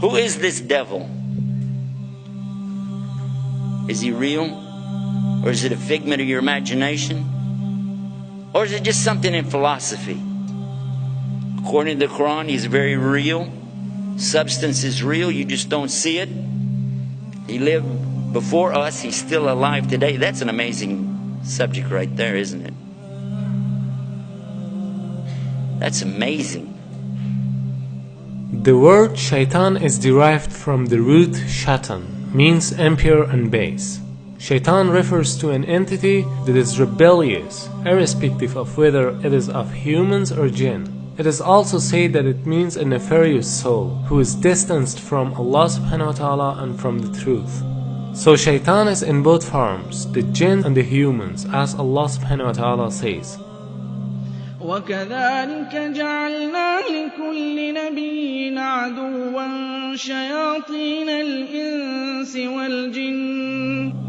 Who is this devil? Is he real? Or is it a figment of your imagination? Or is it just something in philosophy? According to the Quran, he's very real. Substance is real, you just don't see it. He lived before us, he's still alive today. That's an amazing subject right there, isn't it? That's amazing. The word shaitan is derived from the root shaitan, means impure and base. Shaitan refers to an entity that is rebellious, irrespective of whether it is of humans or jinn. It is also said that it means a nefarious soul who is distanced from Allah subhanahu wa ta'ala and from the truth. So shaitan is in both forms, the jinn and the humans, as Allah subhanahu wa ta'ala says. وَكَذَلِكَ جَعَلْنَا لِكُلِّ نَبِيٍّ عَدُوًّا شَيَاطِينَ الْإِنسِ وَالْجِنِّ.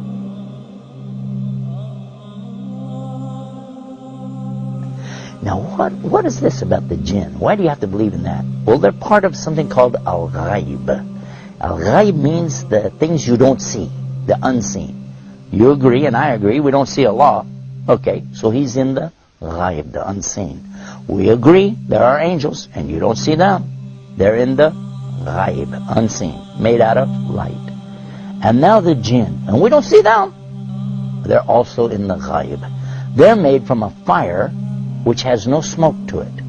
Now what is this about the jinn? Why do you have to believe in that? Well, they're part of something called al-ghaib. Al-ghaib means the things you don't see, the unseen. You agree and I agree, we don't see Allah. Okay, so he's in the ghaib, the unseen. We agree there are angels and you don't see them. They're in the ghaib, unseen, made out of light. And now the jinn, and we don't see them. They're also in the ghaib. They're made from a fire which has no smoke to it.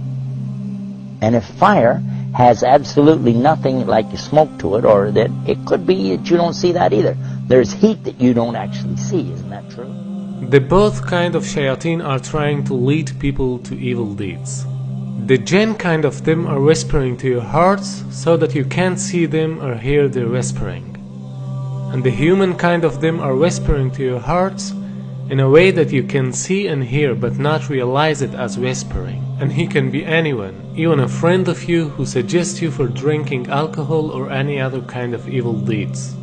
And if fire has absolutely nothing like smoke to it, or that it could be that you don't see that either. There's heat that you don't actually see, isn't that true? The both kind of shayateen are trying to lead people to evil deeds. The jinn kind of them are whispering to your hearts so that you can't see them or hear their whispering. And the human kind of them are whispering to your hearts in a way that you can see and hear but not realize it as whispering. And he can be anyone, even a friend of you who suggests you for drinking alcohol or any other kind of evil deeds.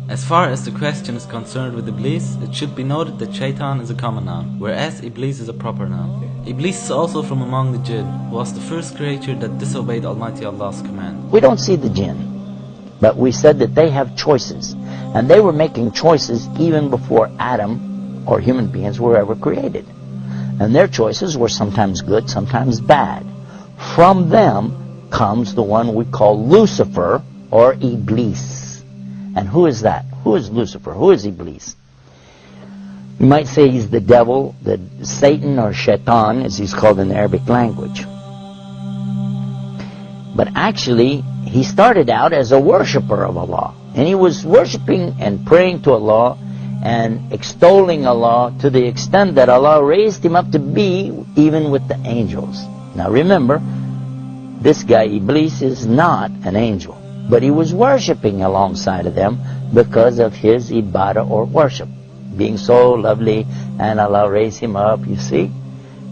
As far as the question is concerned with Iblis, it should be noted that Shaitan is a common noun, whereas Iblis is a proper noun. Iblis is also from among the jinn, who was the first creature that disobeyed Almighty Allah's command. We don't see the jinn, but we said that they have choices. And they were making choices even before Adam or human beings were ever created. And their choices were sometimes good, sometimes bad. From them comes the one we call Lucifer or Iblis. And who is that? Who is Lucifer? Who is Iblis? You might say he's the devil, the Satan or Shaitan as he's called in the Arabic language. But actually, he started out as a worshipper of Allah. And he was worshiping and praying to Allah and extolling Allah to the extent that Allah raised him up to be even with the angels. Now remember, this guy Iblis is not an angel, but he was worshipping alongside of them because of his ibadah or worship, being so lovely, and Allah raised him up, you see.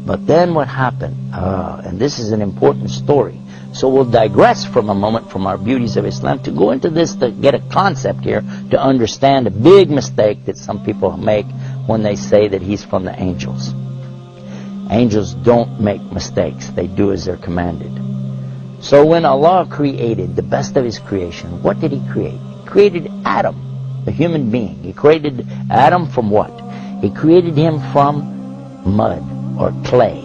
But then what happened? And this is an important story. So we'll digress from a moment from our beauties of Islam to go into this to get a concept here to understand a big mistake that some people make when they say that he's from the angels. Angels don't make mistakes. They do as they're commanded. So when Allah created the best of His creation, what did He create? He created Adam, a human being. He created Adam from what? He created him from mud or clay.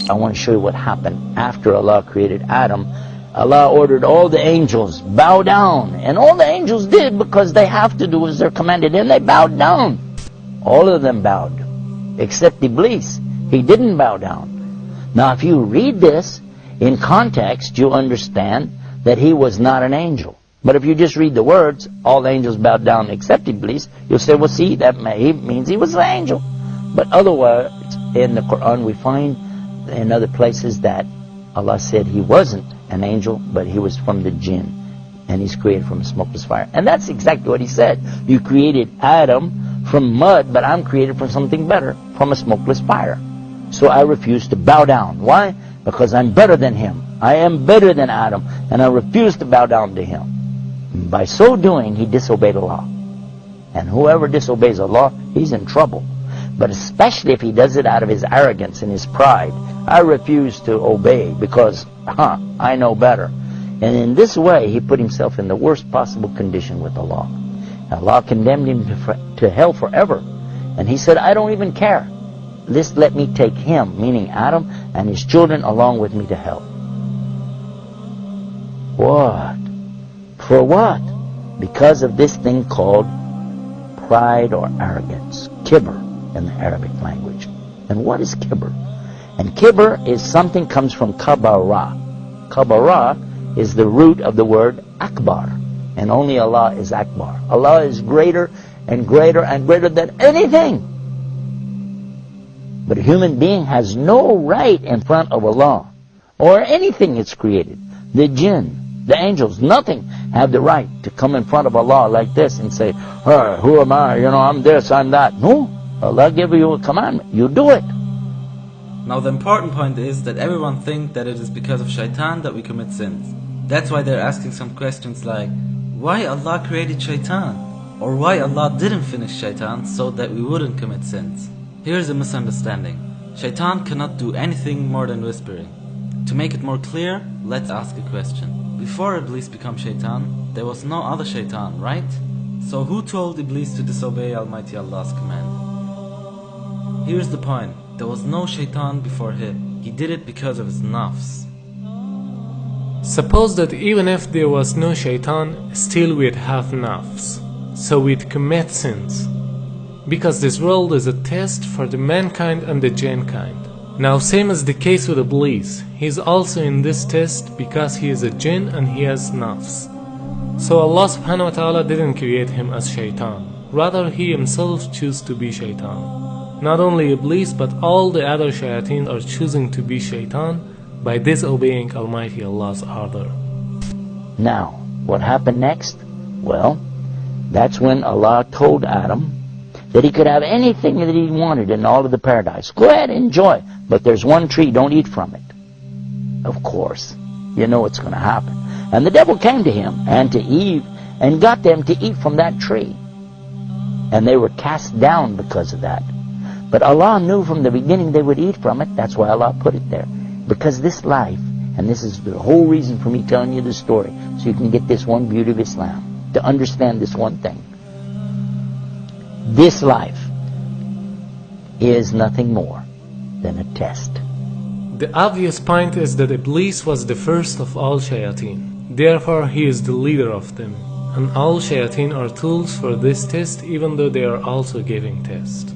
I want to show you what happened after Allah created Adam. Allah ordered all the angels, bow down. And all the angels did because they have to do as they're commanded. And they bowed down. All of them bowed. Except Iblis. He didn't bow down. Now if you read this in context, you understand that he was not an angel. But if you just read the words, all the angels bowed down except Iblis, you'll say, well see, that means he was an angel. But otherwise, in the Quran we find in other places that Allah said he wasn't an angel, but he was from the jinn, and he's created from a smokeless fire. And that's exactly what he said. You created Adam from mud, but I'm created from something better, from a smokeless fire. So I refuse to bow down. Why? Because I'm better than him. I am better than Adam, and I refuse to bow down to him. By so doing, he disobeyed Allah. And whoever disobeys Allah, he's in trouble. But especially if he does it out of his arrogance and his pride. I refuse to obey because, I know better. And in this way, he put himself in the worst possible condition with Allah. Allah condemned him to hell forever. And he said, I don't even care. Just let me take him, meaning Adam, and his children along with me to hell. What? For what? Because of this thing called pride or arrogance. Kibr in the Arabic language. And what is kibr? And kibr is something comes from kabara. Kabara is the root of the word akbar. And only Allah is akbar. Allah is greater and greater and greater than anything. But a human being has no right in front of Allah or anything that's created. The jinn, the angels, nothing have the right to come in front of Allah like this and say, hey, who am I? I'm this, I'm that. No. Allah gave you a commandment. You do it. Now the important point is that everyone thinks that it is because of shaitan that we commit sins. That's why they're asking some questions like, why Allah created shaitan? Or why Allah didn't finish shaitan so that we wouldn't commit sins? Here's a misunderstanding. Shaitan cannot do anything more than whispering. To make it more clear, let's ask a question. Before Iblis became shaitan, there was no other shaitan, right? So who told Iblis to disobey Almighty Allah's command? Here's the point. There was no shaitan before him. He did it because of his nafs. Suppose that even if there was no shaitan, still we'd have nafs. So we'd commit sins. Because this world is a test for the mankind and the jinn kind. Now same as the case with Iblis, he is also in this test because he is a jinn and he has nafs. So Allah subhanahu wa ta'ala didn't create him as shaitan. Rather he himself chose to be shaitan. Not only Iblis but all the other shayateen are choosing to be shaitan by disobeying Almighty Allah's order. Now, what happened next? Well, that's when Allah told Adam that he could have anything that he wanted in all of the paradise. Go ahead, enjoy. But there's one tree, don't eat from it. Of course, you know what's going to happen. And the devil came to him and to Eve and got them to eat from that tree. And they were cast down because of that. But Allah knew from the beginning they would eat from it. That's why Allah put it there. Because this life, and this is the whole reason for me telling you this story, so you can get this one beauty of Islam, to understand this one thing. This life is nothing more than a test. The obvious point is that Iblis was the first of all shayateen. Therefore he is the leader of them. And all shayateen are tools for this test, even though they are also giving test.